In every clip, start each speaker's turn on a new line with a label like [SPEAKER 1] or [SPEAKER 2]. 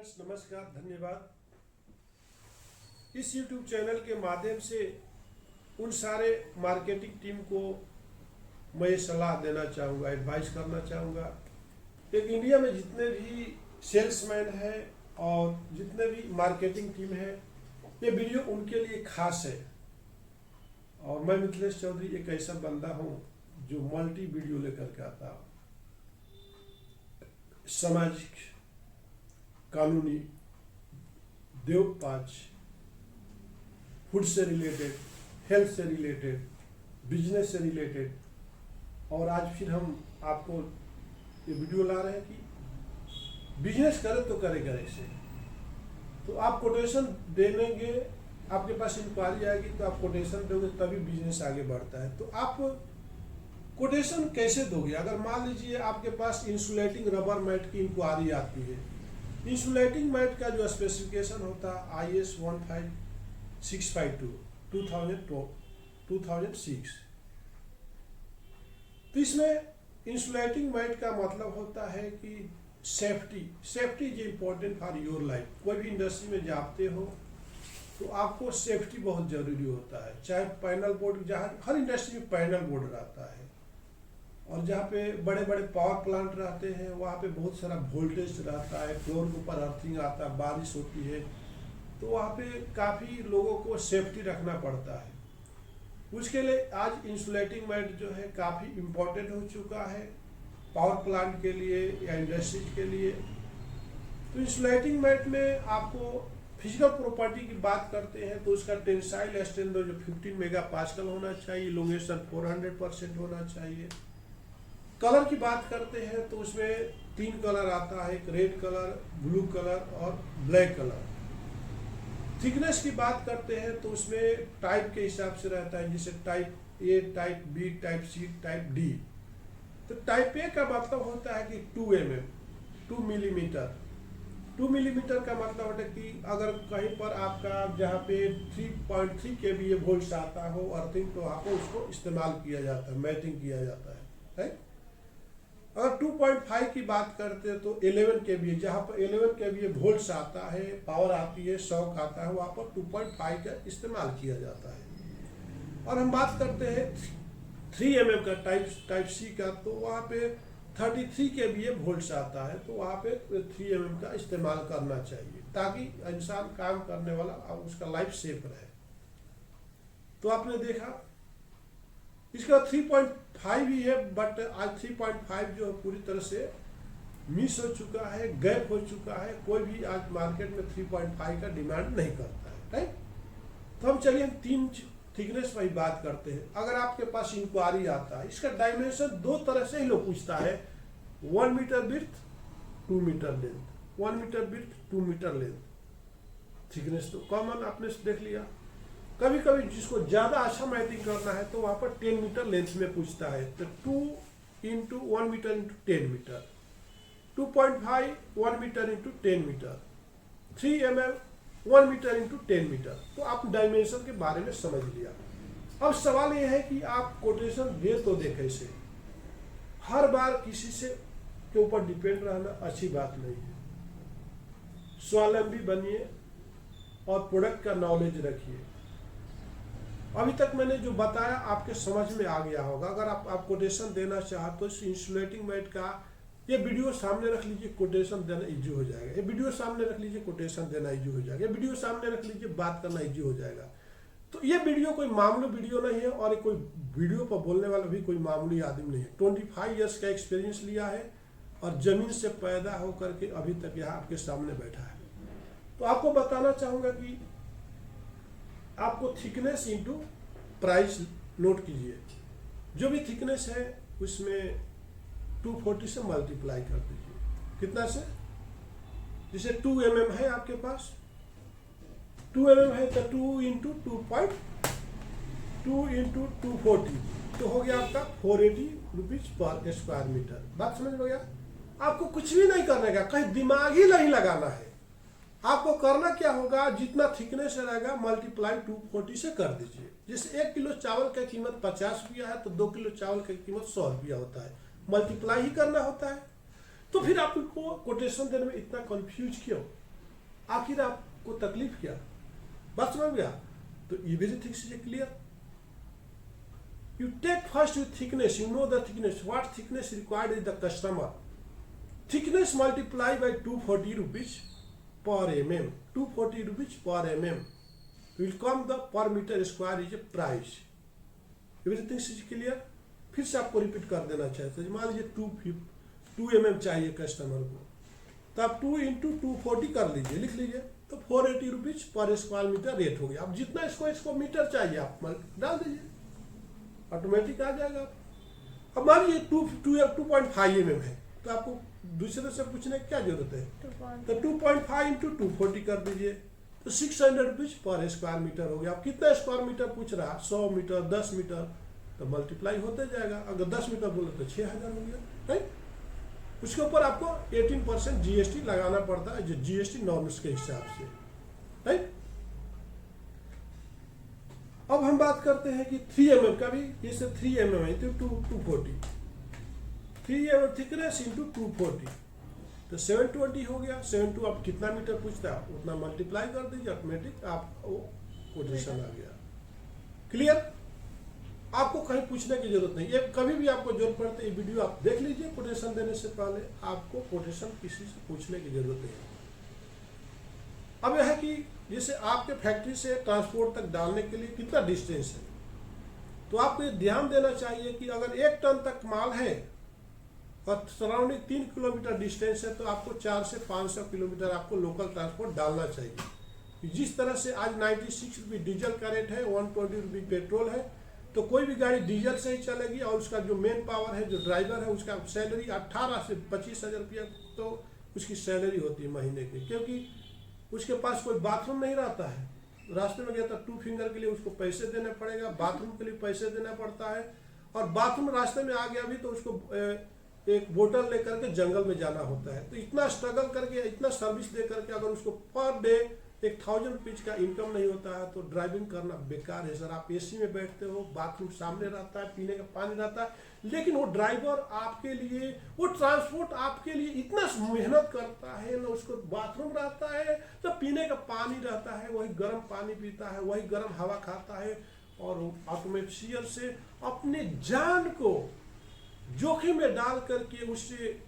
[SPEAKER 1] Friends, नमस्कार, धन्यवाद। इस YouTube चैनल के माध्यम से उन सारे मार्केटिंग टीम को मैं सलाह देना चाहूँगा, एडवाइस करना चाहूँगा। एक इंडिया में जितने भी सेल्समैन हैं और जितने भी मार्केटिंग टीम है, ये वीडियो उनके लिए खास है। और मैं मिथिलेश चौधरी एक ऐसा बंदा हूँ जो मल्टी वीडियो लेकर के आता हूँ। सामाजिक, कानूनी, देवपाच, फूड से रिलेटेड, हेल्थ से रिलेटेड, बिजनेस से रिलेटेड। और आज फिर हम आपको ये वीडियो ला रहे हैं कि बिजनेस करें तो करें कैसे। तो आप कोटेशन देंगे, आपके पास इंक्वायरी आएगी तो आप कोटेशन दोगे तभी बिजनेस आगे बढ़ता है। तो आप कोटेशन कैसे दोगे? अगर मान लीजिए आपके पास इंसुलेटिंग रबर मैट की इंक्वायरी आती है। इंसुलेटिंग मैट का जो स्पेसिफिकेशन होता है IS 15652 2006। तो इसमें इंसुलेटिंग मैट का मतलब होता है कि safety is important for your life. कोई भी इंडस्ट्री में जाते हो तो आपको सेफ्टी बहुत जरूरी होता है। चाहे पैनल बोर्ड, जहाँ हर इंडस्ट्री में पैनल बोर्ड रहता है, और जहाँ पे बड़े बड़े पावर प्लांट रहते हैं वहाँ पे बहुत सारा वोल्टेज रहता है, फ्लोर के ऊपर अर्थिंग आता है, बारिश होती है, तो वहाँ पे काफ़ी लोगों को सेफ्टी रखना पड़ता है। उसके लिए आज इंसुलेटिंग मैट जो है काफ़ी इम्पोर्टेंट हो चुका है पावर प्लांट के लिए या इंडस्ट्रीज के लिए। तो इंसुलेटिंग मैट में आपको फिजिकल प्रॉपर्टी की बात करते हैं तो उसका टेंसाइल स्ट्रेंथ जो 15 मेगापास्कल होना चाहिए, इलोंगेशन 400% होना चाहिए। कलर की बात करते हैं तो उसमें 3 कलर आता है, एक रेड कलर, ब्लू कलर और ब्लैक कलर। थिकनेस की बात करते हैं तो उसमें टाइप के हिसाब से रहता है, जैसे type A, type B, type C, type D। तो टाइप A का मतलब होता है कि 2 mm, 2 मिलीमीटर। 2 मिलीमीटर का मतलब होता है कि अगर कहीं पर आपका जहाँ पे 3.3 kVA वोल्ट्स आता हो अर्थिंग, तो आपको उसको इस्तेमाल किया जाता है, मैचिंग किया जाता है। अगर 2.5 की बात करते हैं तो 11 kVA, जहाँ पर 11 kVA वोल्ट्स आता है, पावर आती है, शॉक आता है, वहाँ पर 2.5 का इस्तेमाल किया जाता है। और हम बात करते हैं 3 mm का टाइप C का, तो वहाँ पे 33 kVA वोल्ट्स आता है, तो वहाँ पे 3 mm का इस्तेमाल करना चाहिए ताकि इंसान काम करने वाला और उसका लाइफ सेफ रहे। तो आपने देखा इसका 3.5 ही है, बट आज 3.5 जो पूरी तरह से मिस हो चुका है, गैप हो चुका है। कोई भी आज मार्केट में 3.5 का डिमांड नहीं करता है, राइट। तो हम चलिए 3 थिकनेस पर ही बात करते हैं। अगर आपके पास इंक्वायरी आता है, इसका डायमेंशन 2 तरह से ही लोग पूछता है, 1 metre width, 2 metre length. 1 metre width, 2 metre length. Thickness तो कॉमन आपने देख लिया। कभी कभी जिसको ज्यादा अच्छा मैचिंग करना है तो वहां पर 10 मीटर लेंथ में पूछता है, तो 2 into 1 metre into 10 metre, 2.5 1 metre into 10 metre, 3 mm 1 metre into 10 metre. तो आप डायमेंशन के बारे में समझ लिया। अब सवाल यह है कि आप कोटेशन दे तो दे कैसे। हर बार किसी से के ऊपर डिपेंड रहना अच्छी बात नहीं है। स्वावलंबी बनिए और प्रोडक्ट का नॉलेज रखिए। अभी तक मैंने जो बताया आपके समझ में आ गया होगा। अगर आप कोटेशन देना चाहते तो इस इंसुलेटिंग मैट का ये वीडियो सामने रख लीजिए, कोटेशन देना इजी हो जाएगा। ये वीडियो सामने रख लीजिए, कोटेशन देना इजी हो जाएगा। ये वीडियो सामने रख लीजिए, बात करना इजी हो जाएगा। तो ये वीडियो कोई मामूली वीडियो नहीं है और कोई वीडियो पर बोलने वाला भी कोई मामूली आदमी नहीं है। 25 ईयर्स का एक्सपीरियंस लिया है और जमीन से पैदा होकर के अभी तक यहाँ आपके सामने बैठा है। तो आपको बताना चाहूंगा कि आपको थिकनेस इंटू प्राइस नोट कीजिए। जो भी थिकनेस है उसमें 240 से मल्टीप्लाई कर दीजिए। कितना से? जैसे 2 mm है आपके पास, 2 mm है तो 2 इंटू 2 इंटू 240 तो हो गया आपका 480 रुपीज पर स्क्वायर मीटर। बात समझ में गया? आपको कुछ भी नहीं करने का, कहीं दिमाग ही नहीं लगाना है। आपको करना क्या होगा, जितना थिकनेस रहेगा मल्टीप्लाई 240 से कर दीजिए। जैसे 1 किलो चावल का कीमत 50 रुपया है तो 2 किलो चावल की कीमत 100 रुपया होता है, मल्टीप्लाई ही करना होता है। तो फिर आपको कोटेशन देने में इतना कंफ्यूज क्यों? आखिर आपको तकलीफ क्या? बात समझ गया? तो everything is clear. You take first your thickness, you know the thickness. What thickness required is the customer. Thickness multiplied by 240 rupees per mm. 240 rupees per mm. Will come the per meter square is a price. Everything is clear? फिर से आपको repeat कर देना चाहिए. मान लीजिए 2 mm चाहिए customer को, तो आप 2 इंटू 240 कर लीजिए, लिख लीजिए, तो 480 rupees per square metre rate हो गया. अब जितना इसको मीटर चाहिए आप डाल दीजिए, ऑटोमेटिक आ जाएगा. अब मान लीजिए 2.5 mm है, तो आपको दूसरे से पूछने की क्या जरूरत है? तो 2.5 इंटू 240 कर दीजिए, तो 600 रुपीज पर स्क्वायर मीटर हो गया. अब कितना स्क्वायर मीटर पूछ रहा? 100 मीटर, 10 मीटर, तो मल्टीप्लाई होते जाएगा. अगर 10 मीटर बोले तो 6000 हो गया. राइट? उसके ऊपर आपको 18% जीएसटी लगाना पड़ता है, जो जीएसटी नॉर्म्स के हिसाब से. राइट? अब हम बात करते हैं कि 3 mm का भी. जैसे 3 mm है तो 240, 3 mm थिकनेस इंटू 240, तो 720 हो गया. 7 आप कितना मीटर पूछता है उतना मल्टीप्लाई कर दीजिए, ऑटोमेटिक आप वो कोटेशन आ गया. क्लियर? आपको कहीं पूछने की जरूरत नहीं. ये कभी भी आपको जरूरत पड़ती है, वीडियो आप देख लीजिए. कोटेशन देने से पहले आपको कोटेशन किसी से पूछने की जरूरत नहीं. अब यह है कि जैसे आपके फैक्ट्री से ट्रांसपोर्ट तक डालने के लिए कितना डिस्टेंस है, तो आपको ये ध्यान देना चाहिए कि अगर 1 टन तक माल है और सराउंडिंग 3 किलोमीटर डिस्टेंस है, तो आपको 400 से 500 किलोमीटर आपको लोकल ट्रांसपोर्ट डालना चाहिए. जिस तरह से आज 96 रुपये डीजल का रेट है, 120 रुपये पेट्रोल है, तो कोई भी गाड़ी डीजल से ही चलेगी. और उसका जो मेन पावर है, जो ड्राइवर है, उसका सैलरी 18 से 25,000 रुपया तो उसकी सैलरी होती है महीने की. क्योंकि उसके पास कोई बाथरूम नहीं रहता है. रास्ते में गया था 2 फिंगर के लिए उसको पैसे देने पड़ेगा, बाथरूम के लिए पैसे देना पड़ता है. और बाथरूम रास्ते में आ गया भी तो उसको एक बोतल लेकर के जंगल में जाना होता है. तो इतना स्ट्रगल करके, इतना सर्विस दे करके अगर उसको पर डे 1000 रुपीज का इनकम नहीं होता है, तो ड्राइविंग करना बेकार है सर. आप एसी में बैठते हो, बाथरूम सामने रहता है, पीने का पानी रहता है, लेकिन वो ड्राइवर आपके लिए, वो ट्रांसपोर्ट आपके लिए इतना मेहनत करता है ना. उसको बाथरूम रहता है, तो पीने का पानी रहता है, वही गर्म पानी पीता है, वही गर्म हवा खाता है, और ऑटोमेटिशियन से अपने जान को जोखिम में डाल करके उससे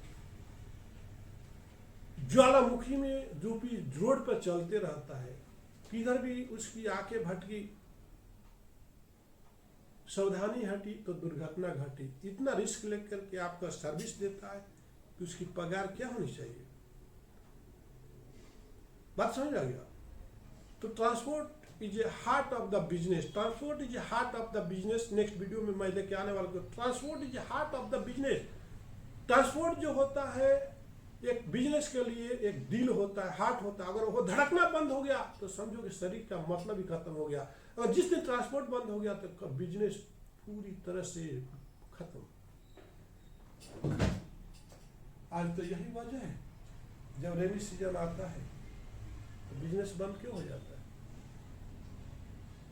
[SPEAKER 1] ज्वालामुखी में जो भी रोड पर चलते रहता है, किधर भी उसकी आंखें भटकी, सावधानी हटी तो दुर्घटना घटी. इतना रिस्क लेकर के आपका सर्विस देता है, तो उसकी पगार क्या होनी चाहिए? बात समझ आ गया? तो transport is a heart of the business. Transport is a heart of the business. Next video में मैं लेके आने वाला हूं. Transport is a heart of the business. Transport जो होता है एक बिजनेस के लिए एक दिल होता है, हार्ट होता है. अगर वो धड़कना बंद हो गया तो समझो कि शरीर का मतलब ही खत्म हो गया. और जिस दिन ट्रांसपोर्ट बंद हो गया तो बिजनेस पूरी तरह से खत्म. आज तो यही वजह है, जब रेनी सीजन आता है तो बिजनेस बंद क्यों हो जाता है?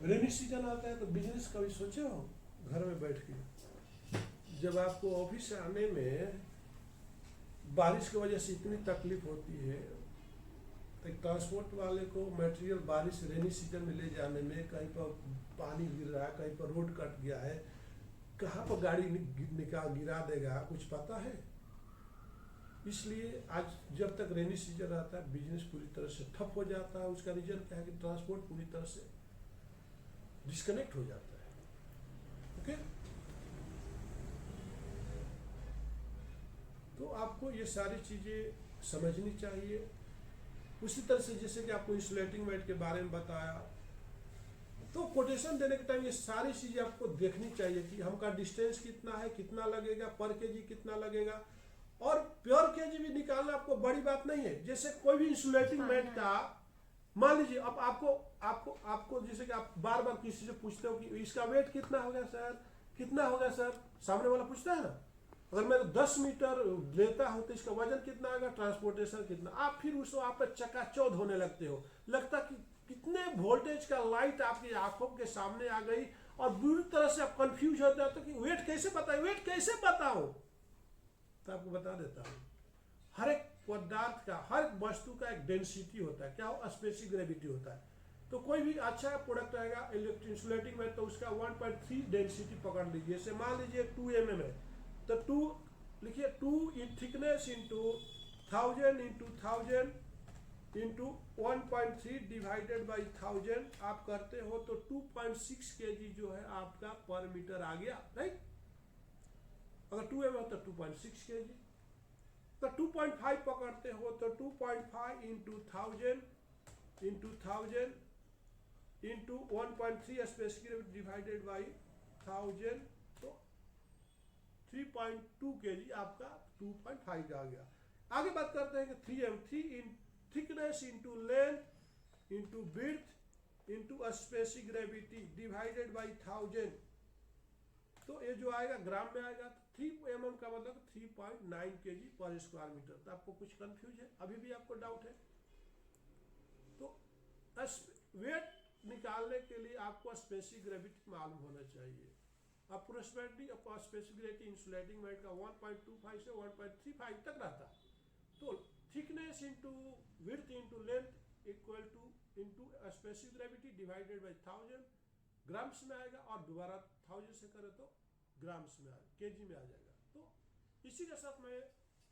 [SPEAKER 1] रेनी सीजन आता है तो बिजनेस कभी सोचे हो घर में बैठ के? जब आपको ऑफिस से आने में बारिश की वजह से इतनी तकलीफ होती है, तो ट्रांसपोर्ट वाले को मटेरियल बारिश रेनी सीजन में ले जाने में, कहीं पर पानी गिर रहा है, कहीं पर रोड कट गया है, कहाँ पर गाड़ी गिरा देगा, कुछ पता है? इसलिए आज जब तक रेनी सीजन आता है बिजनेस पूरी तरह से ठप हो जाता है. उसका रीजन क्या है कि ट्रांसपोर्ट पूरी तरह से डिस्कनेक्ट हो जाता है. ओके, तो आपको ये सारी चीजें समझनी चाहिए. उसी तरह से जैसे कि आपको इंसुलेटिंग मैट के बारे में बताया, तो कोटेशन देने के टाइम ये सारी चीजें आपको देखनी चाहिए कि हमका डिस्टेंस कितना है, कितना लगेगा, पर केजी कितना लगेगा, और प्योर केजी भी निकालना आपको बड़ी बात नहीं है. जैसे कोई भी इंसुलेटिंग मैट का मान लीजिए, अब आपको जैसे कि आप बार बार किसी से पूछते हो कि इसका वेट कितना हो गया सर, कितना हो गया सर, सामने वाला पूछता है ना. अगर मैं 10 मीटर लेता हूं तो इसका वजन कितना आएगा, ट्रांसपोर्टेशन कितना. आप फिर उसको आप चकाचौंध होने लगते हो, लगता कि कितने वोल्टेज का लाइट आपकी आंखों के सामने आ गई, और बुरी तरह से आप कंफ्यूज हो जाते हो कि वेट कैसे बताए, वेट कैसे बताऊं. तो आपको बता देता हूं, हर एक पदार्थ का, हर वस्तु का एक डेंसिटी होता है, क्या हो, स्पेसिफिक ग्रेविटी होता है। तो कोई भी अच्छा प्रोडक्ट आएगा इंसुलेटिंग में, तो उसका 1.3 डेंसिटी पकड़ लीजिए। जैसे मान लीजिए 2 mm है, तो 2 लिखिए, 2 इन thickness into 1000 into 1000 into 1.3 divided by 1000 आप करते हो तो 2.6 kg जो है आपका पर मीटर आ गया, राइट। अगर 2 mm हो तो 2.6 kg, तो 2.5 पकड़ते हो तो 2.5 into 1000 into 1.3 specific divided by 1000, तो 3.2 kg आपका 2.5 आ गया। आगे बात करते हैं कि 3m, 3 in thickness into length into width into specific gravity divided by 1000, तो ये जो आएगा ग्राम में आएगा। तो 3 mm का मतलब 3.9 kg पर स्क्वायर मीटर। तो आपको कुछ कंफ्यूज है, अभी भी आपको डाउट है? तो वेट निकालने के लिए आपको स्पेसिफिक ग्रेविटी मालूम होना चाहिए। अप्रोक्सीमेटली आपको स्पेसिफिक ग्रेविटी इंसुलेटिंग वेट का 1.25 से 1.35 तक रहता है। तो thickness into width into length equal two into specific gravity divided by 1000 grams में आएगा, और दोबारा 1000 से करें तो ग्राम्स में आएगा, केजी में आ जाएगा। तो इसी के साथ मैं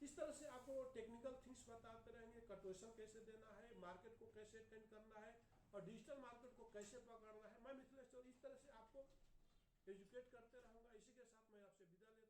[SPEAKER 1] इस तरह से आपको टेक्निकल थिंग्स बताते रहेंगे, कटोशन कैसे देना है, मार्केट को कैसे अटेंड करना है, और डिजिटल मार्केट को कैसे पकड़ना है। मैं मिथिलेश इस तरह से आपको एजुकेट करते रहूंगा। इसी के साथ मैं आपसे विदा ले